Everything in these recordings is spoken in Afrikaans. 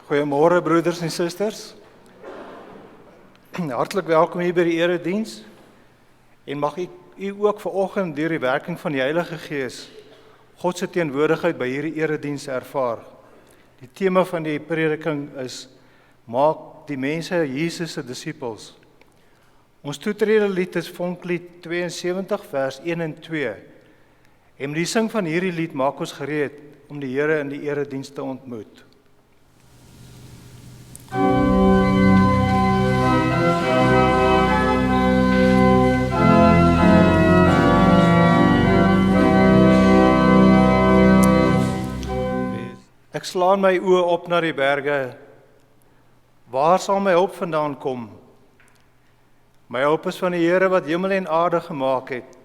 Goeiemôre broeders en susters. Hartlik welkom hier by die erediens. En mag u ook vanoggend deur die werking van die Heilige Gees God se teenwoordigheid by hierdie erediens ervaar. Die tema van die prediking is maak die mense Jesus se disippels. Ons toetrede lied is Vonklied 72 vers 1 en 2. En met die sing van hierdie lied maak ons gereed om die Here in die erediens te ontmoet. Ek slaan my oë op na die berge. Waar sal my hulp vandaan kom? My hulp is van die Here wat hemel en aarde gemaak het,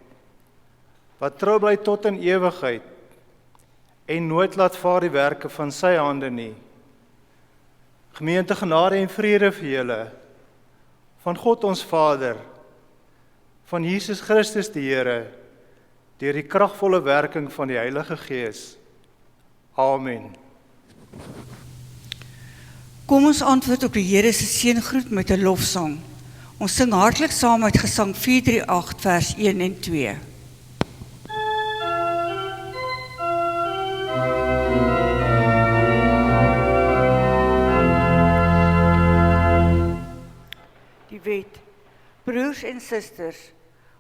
wat trou bly tot in ewigheid en nooit laat vaar die werke van sy hande nie. Gemeente, genade en vrede vir julle, van God ons Vader, van Jesus Christus die Here, deur die kragvolle werking van die Heilige Gees. Amen. Kom ons antwoord op die Here se seëngroet met 'n lofsang. Ons sing hartlik saam uit Gesang 438 vers 1 en 2. Die wet. Broers en susters,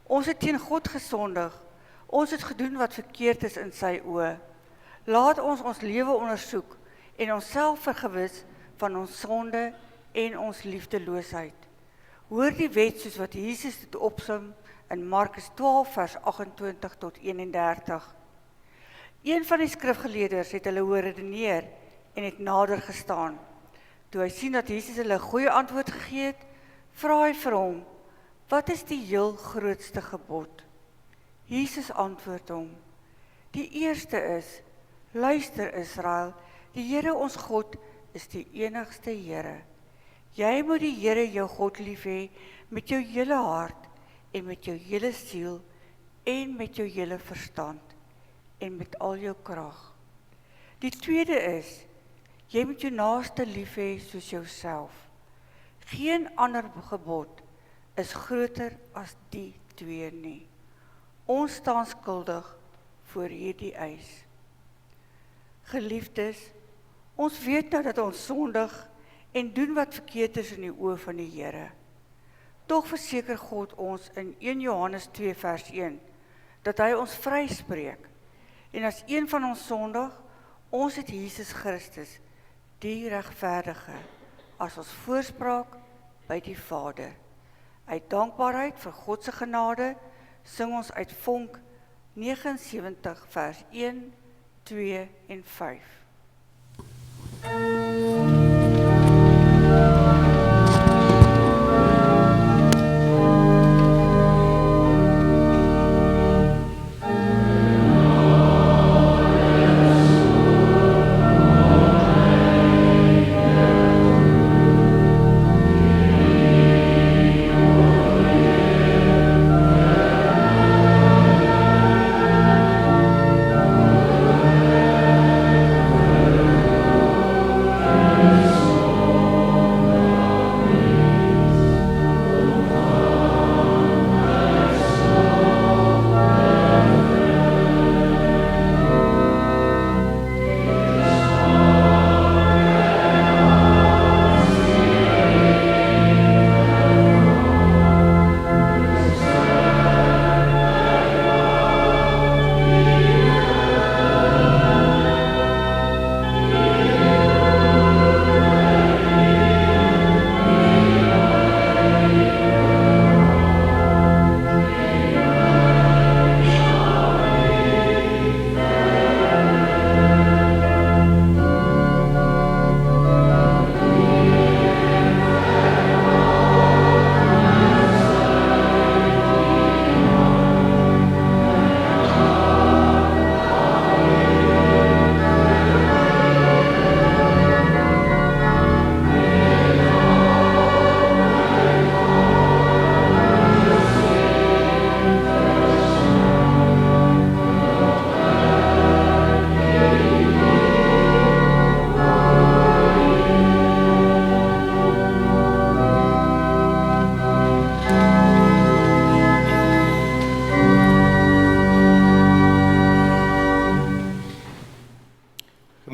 ons het teen God gesondig. Ons het gedoen wat verkeerd is in sy oë. Laat ons ons lewe ondersoek en onsself vergewis van ons sonde en ons liefdeloosheid. Hoor die wet soos wat Jesus dit opsom in Markus 12 vers 28 tot 31. Een van die skrifgeleerders het hulle hoor redeneer en het nader gestaan. Toe hy sien dat Jesus hulle 'n goeie antwoord gegee het, vra hy vir hom: "Wat is die heel grootste gebod?" Jesus antwoord hom: "Die eerste is: Luister Israel, die Here ons God is die enigste Here. Jy moet die Here jou God lief hê met jou hele hart en met jou hele siel en met jou hele verstand en met al jou krag. Die tweede is: jy moet jou naaste lief hê soos jouself. Geen ander gebod is groter as die twee nie. Ons staan skuldig voor hierdie eis." Geliefdes, ons weet nou dat ons sondig en doen wat verkeerd is in die oë van die Here. Tog verseker God ons in 1 Johannes 2 vers 1 dat hy ons vryspreek. En as een van ons sondig, ons het Jesus Christus, die regverdige, as ons voorspraak by die Vader. Uit dankbaarheid vir God se genade sing ons uit Vonk 79 vers 1, 2 en 5.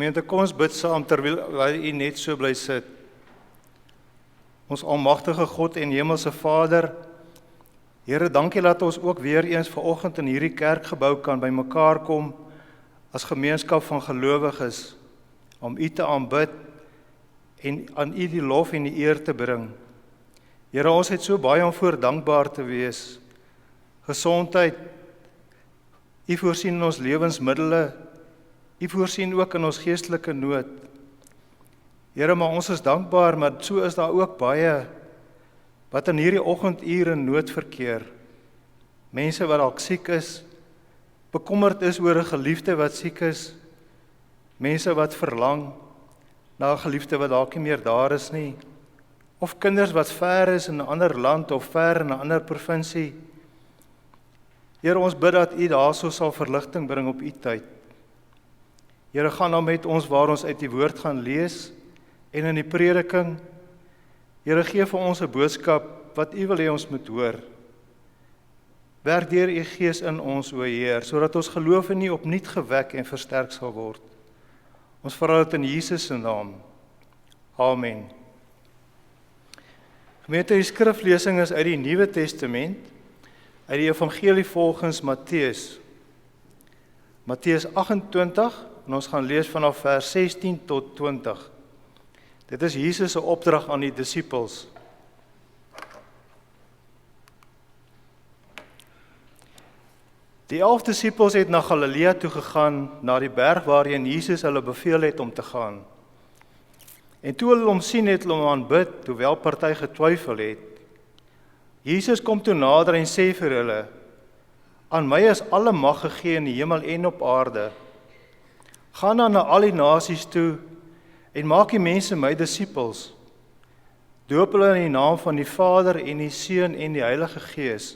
Gemeente, kom ons bid saam terwyl u net so bly sit. Ons almagtige God en hemelse Vader, Here, dankie dat ons ook weer eens vanoggend in hierdie kerkgebou kan bymekaar kom as gemeenskap van gelowiges om u te aanbid en aan u die lof en die eer te bring. Here, ons het so baie om voor dankbaar te wees. Gesondheid, u voorsien in ons lewensmiddele, u voorsien ook in ons geestelike nood. Here, maar ons is dankbaar, maar so is daar ook baie wat in hierdie oggenduur in nood verkeer. Mense wat dalk siek is, bekommerd is oor 'n geliefde wat siek is, mense wat verlang na 'n geliefde wat dalk nie meer daar is nie, of kinders wat ver is in 'n ander land of ver in 'n ander provinsie. Here, ons bid dat u daarso sal verligting bring op u tyd. Here, gaan nou met ons waar ons uit die woord gaan lees en in die prediking. Here, gee vir ons 'n boodskap wat u wil hê ons moet hoor. Werk deur u Gees in ons, o Heer, sodat ons geloof in u opnuut gewek en versterk sal word. Ons vra dit in Jesus se naam. Amen. Gemeente, die skriflesing is uit die Nuwe Testament, uit die Evangelie volgens Matteus. Matteus 28, en ons gaan lees vanaf vers 16 tot 20. Dit is Jesus se opdrag aan die disippels. Die 11 disippels het na Galilea toe gegaan, na die berg waarheen Jesus hulle beveel het om te gaan. En toe hulle hom sien, het hulle hom aanbid, hoewel party getwyfel het. Jesus kom toe nader en sê vir hulle: "Aan my is alle mag gegee in die hemel en op aarde. Gaan dan na al die nasies toe en maak die mense my disippels. Doop hulle in die naam van die Vader en die Seun en die Heilige Gees.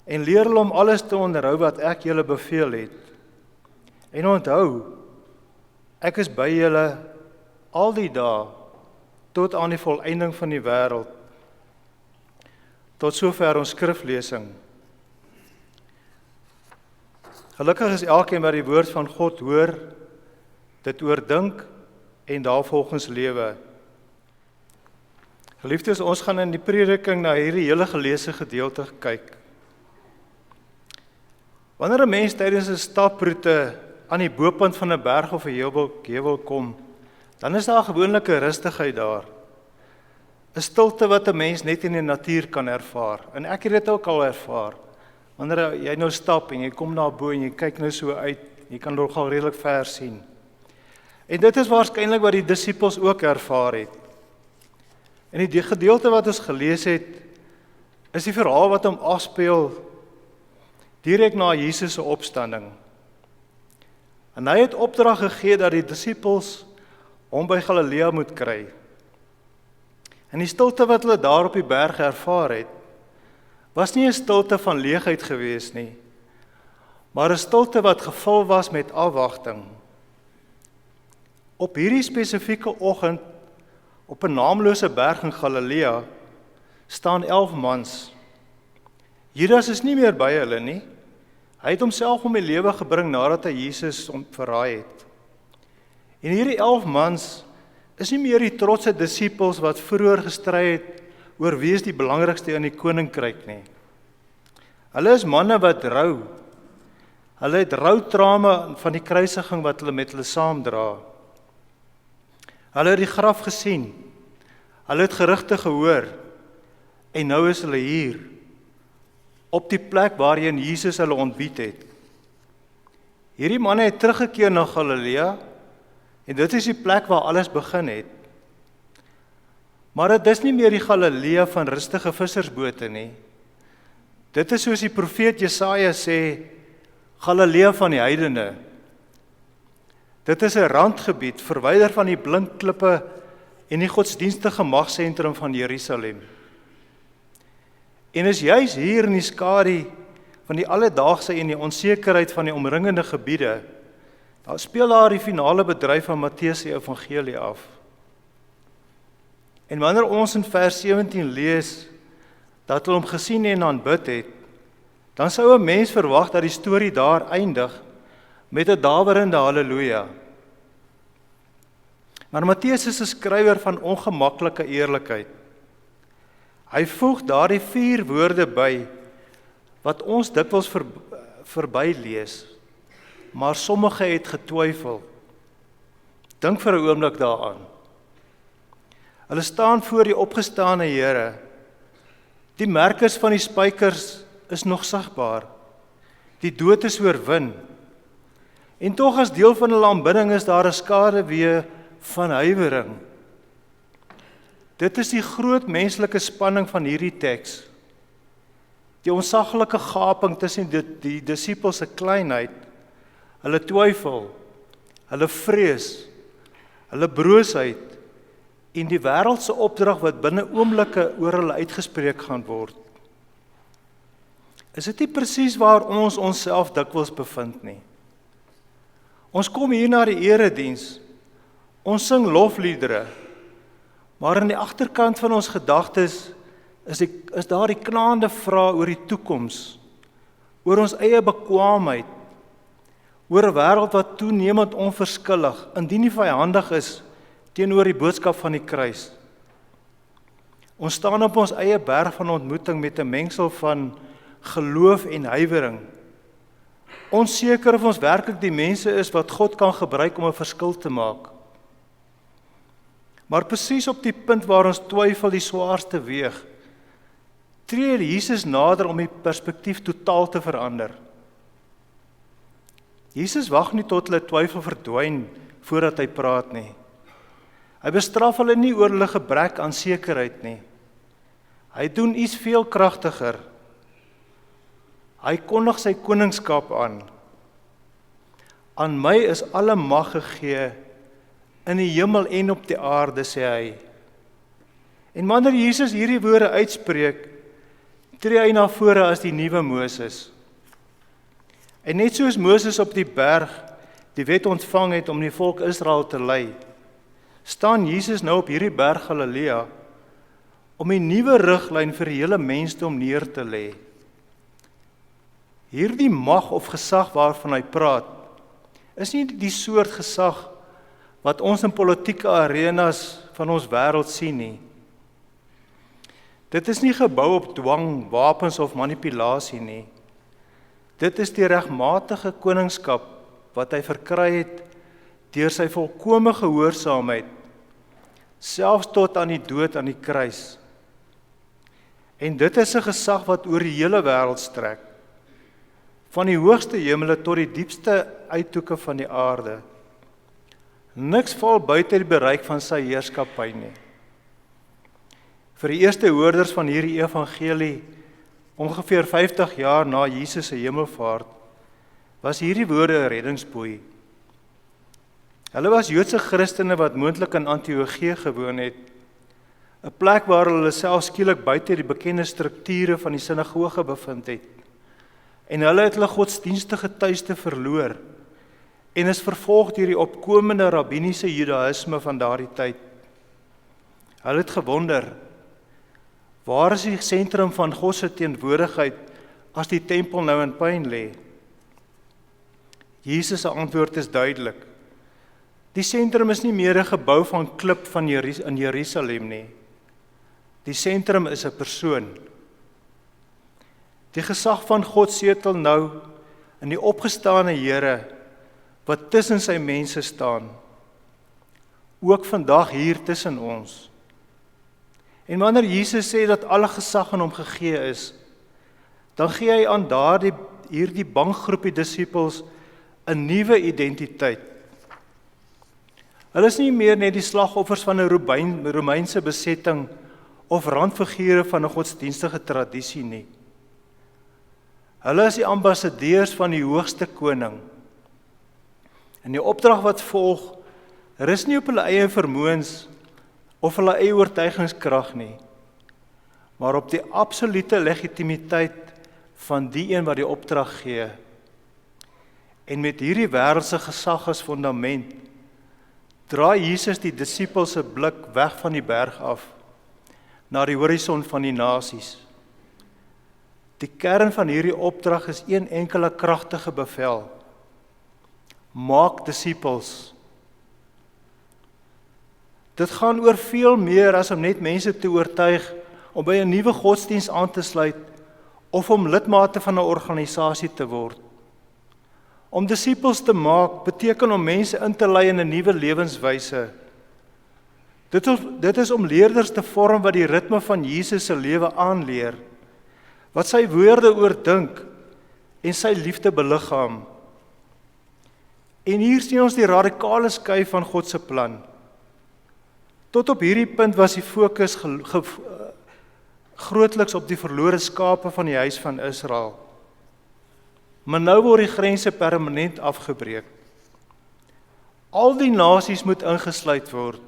En leer hulle om alles te onderhou wat ek julle beveel het. En onthou, ek is by julle al die dae tot aan die volëinding van die wêreld." Tot sover ons skriflesing. Gelukkig is elkeen wat die woord van God hoor, dit oordink en daarvolgens lewe. Geliefdes, ons gaan in die prediking na hierdie hele geleesde gedeelte kyk. Wanneer 'n mens tydens 'n staproete aan die bopunt van 'n berg of 'n heuwel kom, dan is daar gewoonlik 'n rustigheid daar. 'n Stilte wat 'n mens net in die natuur kan ervaar. En ek het dit ook al ervaar. Wanneer jy nou stap en jy kom daar bo en jy kyk nou so uit, jy kan nogal redelik ver sien. En dit is waarskynlik wat die disippels ook ervaar het. En die gedeelte wat ons gelees het, is die verhaal wat hom afspeel direk na Jesus se opstanding. En hy het opdrag gegee dat die disippels hom by Galilea moet kry. En die stilte wat hulle daar op die berg ervaar het, was nie 'n stilte van leegheid gewees nie, maar 'n stilte wat gevul was met afwagting. Op hierdie spesifieke oggend, op 'n naamlose berg in Galilea, staan 11 mans. Judas is nie meer by hulle nie. Hy het homself om die lewe gebring nadat hy Jesus verraai het. En hierdie 11 mans is nie meer die trotse disippels wat vroeër gestry het oor wie is die belangrikste in die koninkryk nie. Hulle is manne wat rou. Hulle het routrame van die kruisiging wat hulle met hulle saamdra. Hulle het die graf gesien. Hulle het gerugte gehoor. En nou is hulle hier, op die plek waarheen Jesus hulle ontbied het. Hierdie manne het teruggekeer na Galilea, en dit is die plek waar alles begin het. Maar dit is nie meer die Galilea van rustige vissersbote nie. Dit is soos die profeet Jesaja sê, Galilea van die heidene. Dit is 'n randgebied, verwyder van die blinkklippe en die godsdienstige magsentrum van Jerusalem. En is juis hier in die skadu van die alledaagse en die onsekerheid van die omringende gebiede, daar speel daar die finale bedryf van Matteus se evangelie af. En wanneer ons in vers 17 lees, dat hulle hom gesien en aanbid het, dan sou 'n mens verwag dat die storie daar eindig met 'n daverende halleluja. Maar Matteus is 'n skrywer van ongemaklike eerlikheid. Hy voeg daardie 4 woorde by wat ons dikwels verby lees, maar sommige het getwyfel. Dink vir 'n oomblik daaraan. Hulle staan voor die opgestane Here. Die merkers van die spykers is nog sigbaar. Die dood is oorwin. En tog as deel van hulle aanbidding is daar 'n skaduwee van huiwering. Dit is die groot menslike spanning van hierdie teks. Die onsaglike gaping tussen die disippels se kleinheid, hulle twyfel, hulle vrees, hulle broosheid en die wêreldse opdrag wat binne oomblikke oor hulle uitgespreek gaan word. Is dit nie presies waar ons onsself dikwels bevind nie? Ons kom hier na die erediens, ons sing lofliedere, maar aan die agterkant van ons gedagtes is daar die knaande vrae oor die toekoms, oor ons eie bekwaamheid, oor 'n wêreld wat toenemend onverskillig, indien nie vyandig is, teenoor die boodskap van die kruis. Ons staan op ons eie berg van ontmoeting met 'n mengsel van geloof en huiwering. Onseker of ons werklik die mense is wat God kan gebruik om 'n verskil te maak. Maar presies op die punt waar ons twyfel die swaarste weeg, tree Jesus nader om die perspektief totaal te verander. Jesus wag nie tot hulle twyfel verdwyn voordat hy praat nie. Hy bestraf hulle nie oor hulle gebrek aan sekerheid nie. Hy doen iets veel kragtiger. Hy kondig sy koningskap aan. Aan my is alle mag gegee in die hemel en op die aarde, sê hy. En wanneer Jesus hierdie woorde uitspreek, tree hy na vore as die nuwe Moses. En net soos Moses op die berg die wet ontvang het om die volk Israel te lei, staan Jesus nou op hierdie berg Galilea om 'n nuwe riglyn vir die hele mensdom neer te lê. Hierdie mag of gesag waarvan hy praat, is nie die soort gesag wat ons in politieke arenas van ons wêreld sien nie. Dit is nie gebou op dwang, wapens of manipulasie nie. Dit is die regmatige koningskap wat hy verkry het deur sy volkomme gehoorsaamheid, selfs tot aan die dood aan die kruis. En dit is 'n gesag wat oor die hele wêreld strek, van die hoogste hemele tot die diepste uithoeke van die aarde. Niks val buite die bereik van sy heerskappy nie. Vir die eerste hoorders van hierdie evangelie, ongeveer 50 jaar na Jesus se hemelvaart, was hierdie woorde 'n reddingsboei. Hulle was Joodse Christene wat moontlik in Antiochië gewoon het, 'n plek waar hulle self skielik buite die bekende strukture van die sinagoge bevind het. En hulle het hulle godsdienstige tuiste verloor en is vervolg deur die opkomende rabbiniese judaïsme van daardie tyd. Hulle het gewonder, waar is die sentrum van God se teenwoordigheid as die tempel nou in puin lê? Jesus se antwoord is duidelik. Die sentrum is nie meer 'n gebou van klip in Jerusalem nie. Die sentrum is 'n persoon. Die gesag van God setel nou in die opgestane Here wat tussen sy mense staan. Ook vandag hier tussen ons. En wanneer Jesus sê dat alle gesag aan hom gegee is, dan gee hy aan hierdie banggroepie disippels 'n nuwe identiteit. Hulle is nie meer net die slagoffers van 'n Romeinse besetting of randfigure van 'n godsdienstige tradisie nie. Hulle is die ambassadeurs van die hoogste koning. En die opdrag wat volg, rus nie op hulle eie vermoëns of hulle eie oortuigingskrag nie, maar op die absolute legitimiteit van die een wat die opdrag gee. En met hierdie wêreldse gesag as fundament, draai Jesus die disippels se blik weg van die berg af, na die horison van die nasies. Die kern van hierdie opdrag is een enkele kragtige bevel. Maak disippels. Dit gaan oor veel meer as om net mense te oortuig om by 'n nuwe godsdiens aan te sluit of om lidmate van 'n organisasie te word. Om disippels te maak beteken om mense in te lei in 'n nuwe lewenswyse. Dit is om leerders te vorm wat die ritme van Jesus se lewe aanleer, wat sy woorde oordink en sy liefde beliggaam. En hier sien ons die radikale skuif van God se plan. Tot op hierdie punt was die fokus grootliks op die verlore skape van die huis van Israel. Maar nou word die grense permanent afgebreek. Al die nasies moet ingesluit word.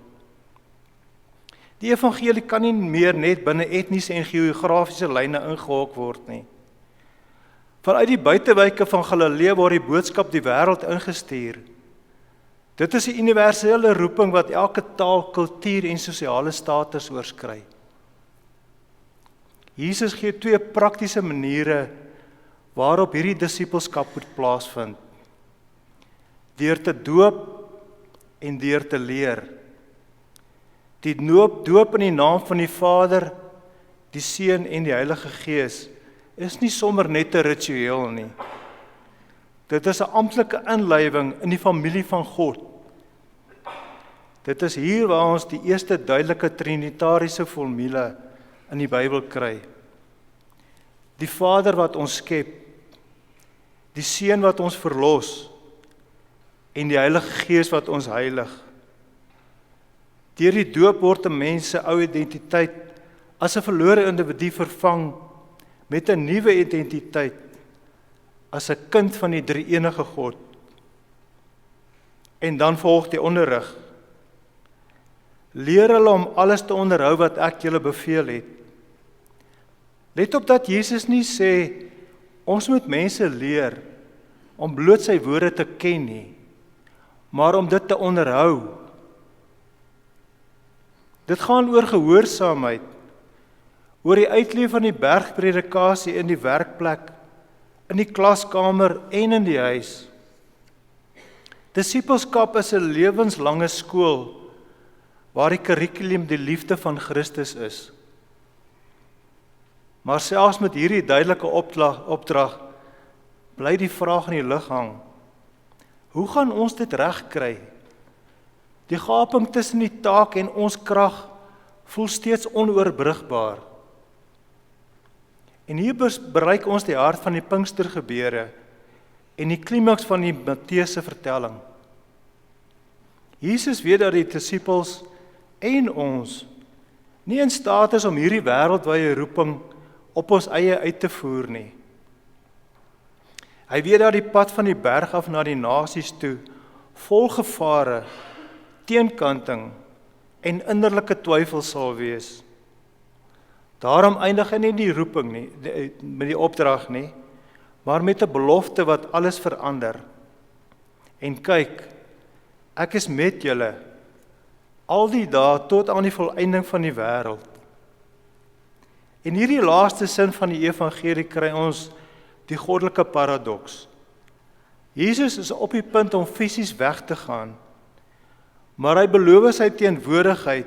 Die evangelie kan nie meer net binne etniese en geografiese lyne ingehok word nie. Vanuit die buitewyke van Galilea word die boodskap die wêreld ingestuur. Dit is 'n universele roeping wat elke taal, kultuur en sosiale status oorskry. Jesus gee 2 praktiese maniere waarop hierdie disippelskap moet plaasvind. Deur te doop en deur te leer. Die doop in die naam van die Vader, die Seun en die Heilige Gees is nie sommer net 'n ritueel nie. Dit is 'n amptelike inlywing in die familie van God. Dit is hier waar ons die eerste duidelike trinitariese formule in die Bybel kry. Die Vader wat ons skep, die Seun wat ons verlos en die Heilige Gees wat ons heilig. Deur die doop word 'n mens se ou identiteit as 'n verlore individu vervang met 'n nuwe identiteit as 'n kind van die drie-enige God. En dan volg die onderrig. Leer hulle om alles te onderhou wat ek julle beveel het. Let op dat Jesus nie sê, ons moet mense leer om bloot sy woorde te ken nie, maar om dit te onderhou. Dit gaan oor gehoorsaamheid, oor die uitleef van die bergpredikasie in die werkplek, in die klaskamer en in die huis. Disippelskap is 'n lewenslange skool, waar die kurrikulum die liefde van Christus is. Maar selfs met hierdie duidelike opdrag, bly die vraag in die lug hang. Hoe gaan ons dit regkry? Die gaping tussen die taak en ons krag voel steeds onoorbrugbaar. En hier bereik ons die hart van die Pinkstergebeure en die klimaks van die Matteus se vertelling. Jesus weet dat die disippels en ons nie in staat is om hierdie wêreldwye roeping op ons eie uit te voer nie. Hy weet dat die pad van die berg af na die nasies toe vol gevare, teenkanting en innerlike twyfel sal wees. Daarom eindig hy nie die roeping nie, met die opdrag nie, maar met 'n belofte wat alles verander. En kyk, ek is met julle al die dae tot aan die volëinding van die wêreld. In hierdie laaste sin van die evangelie kry ons die goddelike paradoks. Jesus is op die punt om fisies weg te gaan, maar hy beloof sy teenwoordigheid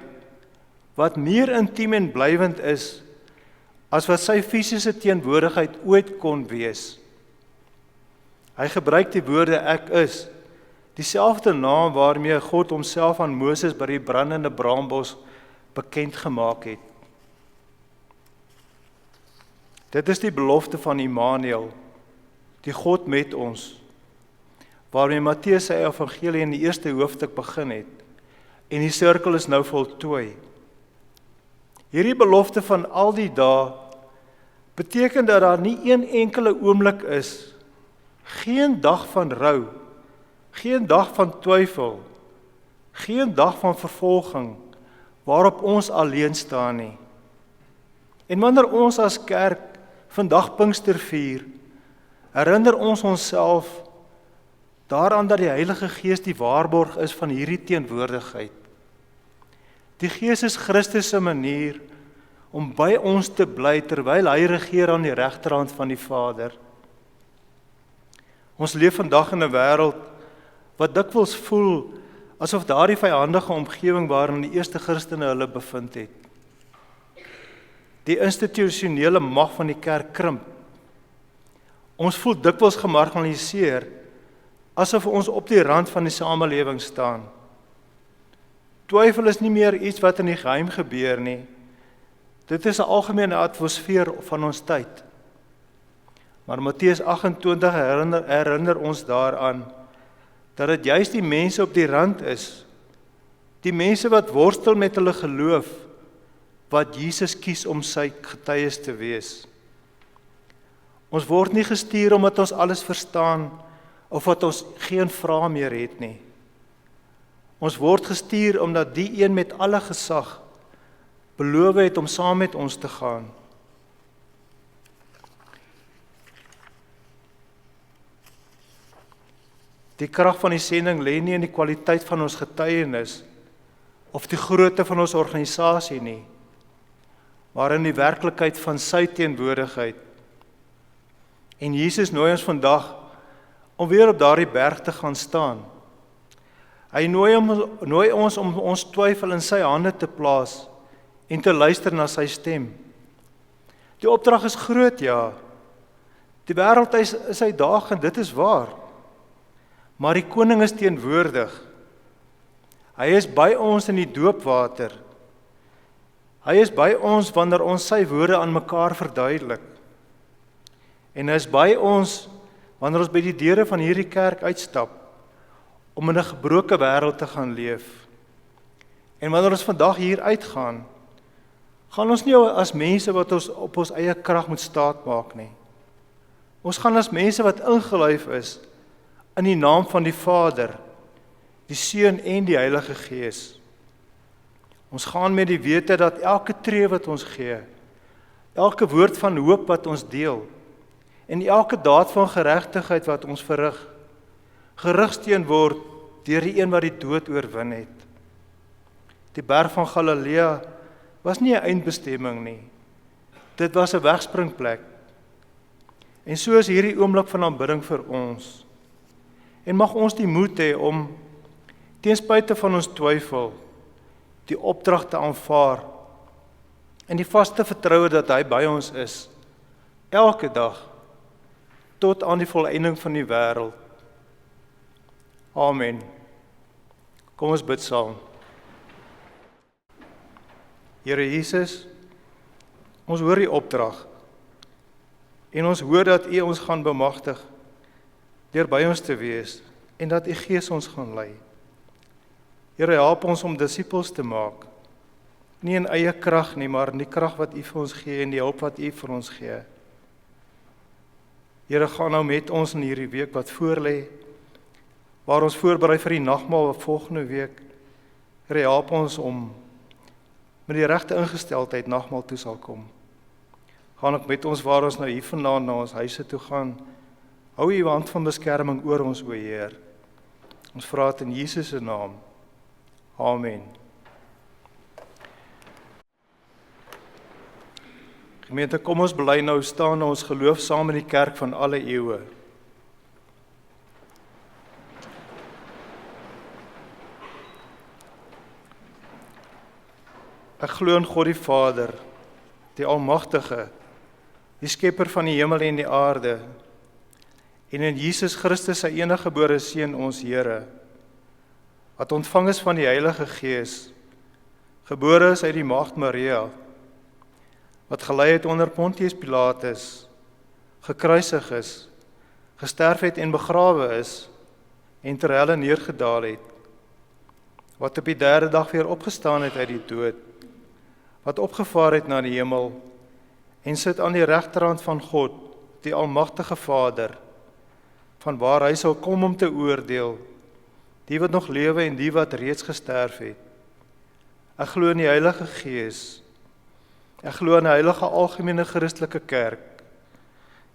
wat meer intiem en blywend is as wat sy fisiese teenwoordigheid ooit kon wees. Hy gebruik die woorde ek is, dieselfde naam waarmee God homself aan Moses by die brandende braambos bekend gemaak het. Dit is die belofte van Immanuel, die God met ons, waarmee Matteus sy evangelie in die eerste hoofstuk begin het, en die sirkel is nou voltooi. Hierdie belofte van al die dae beteken dat daar nie een enkele oomblik is, geen dag van rou, geen dag van twyfel, geen dag van vervolging, waarop ons alleen staan nie. En wanneer ons as kerk vandag Pinkster vier, herinner ons onsself daaraan dat die Heilige Gees die waarborg is van hierdie teenwoordigheid. Die Gees is Christus se manier om by ons te bly terwyl hy regeer aan die regterhand van die Vader. Ons leef vandag in 'n wêreld wat dikwels voel asof daardie vyandige omgewing waarin die eerste Christene hulle bevind het. Die institusionele mag van die kerk krimp. Ons voel dikwels gemarginaliseer, asof ons op die rand van die samelewing staan. Twyfel is nie meer iets wat in die geheim gebeur nie. Dit is 'n algemene atmosfeer van ons tyd. Maar Matteus 28 herinner ons daaraan, dat dit juist die mense op die rand is, die mense wat worstel met hulle geloof, wat Jesus kies om sy getuies te wees. Ons word nie gestuur omdat ons alles verstaan, of wat ons geen vrae meer het nie. Ons word gestuur omdat die een met alle gesag beloof het om saam met ons te gaan. Die krag van die sending lê nie in die kwaliteit van ons getuienis of die grootte van ons organisasie nie, maar in die werklikheid van sy teenwoordigheid. En Jesus nooi ons vandag om weer op daardie berg te gaan staan. Hy nooi ons om ons twyfel in sy hande te plaas en te luister na sy stem. Die opdrag is groot, ja. Die wêreld is uitdagend, dit is waar. Maar die koning is teenwoordig. Hy is by ons in die doopwater. Hy is by ons wanneer ons sy woorde aan mekaar verduidelik. En hy is by ons wanneer ons by die deure van hierdie kerk uitstap, om in 'n gebroke wêreld te gaan leef. En wanneer ons vandag hier uitgaan, gaan ons nie as mense wat ons op ons eie krag moet staatmaak nie. Ons gaan as mense wat ingelyf is in die naam van die Vader, die Seun en die Heilige Gees. Ons gaan met die wete dat elke tree wat ons gee, elke woord van hoop wat ons deel, en elke daad van geregtigheid wat ons verrig, gerigsteen word deur die een wat die dood oorwin het. Die berg van Galilea was nie 'n eindbestemming nie. Dit was 'n wegspringplek. En so is hierdie oomblik van aanbidding vir ons. En mag ons die moed hê om, ten spyte van ons twyfel, die opdrag te aanvaar en die vaste vertroue dat hy by ons is, elke dag, tot aan die volëinding van die wêreld. Amen. Kom ons bid saam. Here Jesus, ons hoor die opdrag en ons hoor dat U ons gaan bemagtig deur by ons te wees en dat U Gees ons gaan lei. Here, help ons om disippels te maak, nie in eie krag nie, maar in die krag wat U vir ons gee en die hulp wat U vir ons gee. Here, gaan nou met ons in hierdie week wat voorlê, waar ons voorberei vir die nagmaal volgende week. Here, help ons om met die regte ingesteldheid nagmaal toe sal kom. Gaan ook met ons waar ons nou hier vandaan na ons huise toe gaan. Hou U hand van beskerming oor ons, o Heer. Ons vra dit in Jesus se naam. Amen. Gemeente, kom ons bely nou staan na ons geloof saam in die kerk van alle eeue. Ek glo in God die Vader, die Almagtige, die Skepper van die hemel en die aarde, en in Jesus Christus sy eniggebore Seun, ons Here, wat ontvang is van die Heilige Gees, gebore is uit die Maagd Maria, wat gelei het onder Pontius Pilatus, gekruisig is, gesterf het en begrawe is, en ter helle neergedaal het, wat op die 3de dag weer opgestaan het uit die dood, wat opgevaar het na die hemel, en sit aan die regterhand van God, die Almagtige Vader, van waar hy sal kom om te oordeel, die wat nog lewe en die wat reeds gesterf het. Ek glo in die Heilige Gees, ek glo in die heilige algemene Christelike kerk,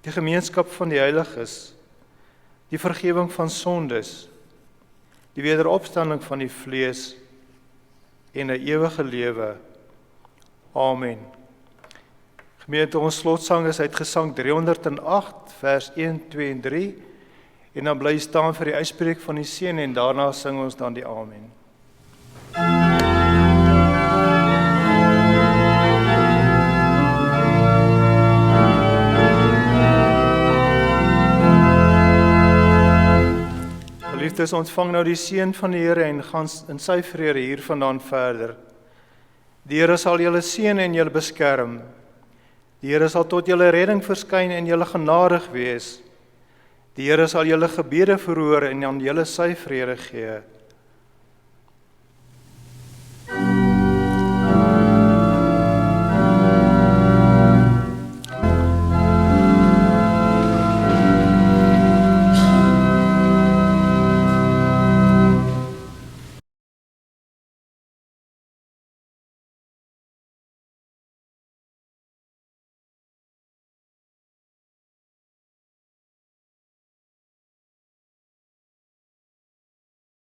die gemeenskap van die heiliges, die vergifnis van sondes, die wederopstanding van die vlees en 'n ewige lewe. Amen. Gemeente, ons slotsang is uit Gesang 308, vers 1, 2 en 3, en dan bly staan vir die uitspreek van die seën en daarna sing ons dan die Amen. geliefdes, ontvang nou die seën van die Here en gaan in sy vrede hiervandaan verder. Die Here sal julle seën en julle beskerm. Die Here sal tot julle redding verskyn en julle genadig wees. Die Here sal julle gebede verhoor en aan julle sy vrede gee.